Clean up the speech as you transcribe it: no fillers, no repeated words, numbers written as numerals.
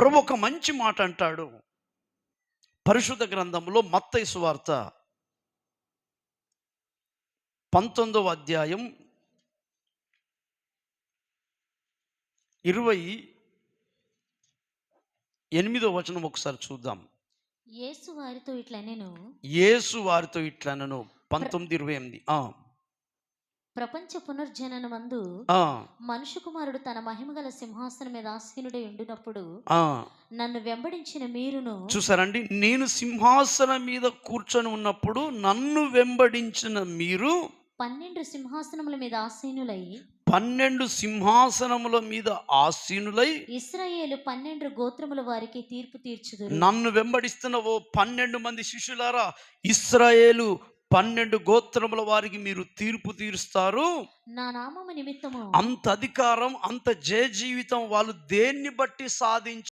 ప్రభు ఒక మంచి మాట అంటాడు పరిశుద్ధ గ్రంథంలో మత్తయి సువార్త 19వ అధ్యాయం 28వ వచనం ఒకసారి చూద్దాం. యేసు వారితో ఇట్లనెను, 19:28. ప్రపంచ పునర్జననమందు మనుష్య కుమారుడు తన మహిమగల సింహాసనం మీద ఆసీనుడై ఉండినప్పుడు నన్ను వెంబడించిన మీరును. చూసారండి, నేను సింహాసనం మీద కూర్చొని ఉన్నప్పుడు నన్ను వెంబడించిన మీరు 12 సింహాసనముల మీద ఆసీనులై 12 సింహాసనముల మీద ఆసీనులై ఇశ్రాయేలు 12 గోత్రముల వారికి తీర్పు తీర్చుదురు. నన్ను వెంబడిస్తున్న ఓ 12 మంది శిష్యులారా, ఇశ్రాయేలు 12 గోత్రముల వారికి మీరు తీర్పు తీరుస్తారు. నా నామము నిమిత్తము అంత అధికారం, అంత జయ జీవితం వాళ్ళు దేన్ని బట్టి సాధించారు?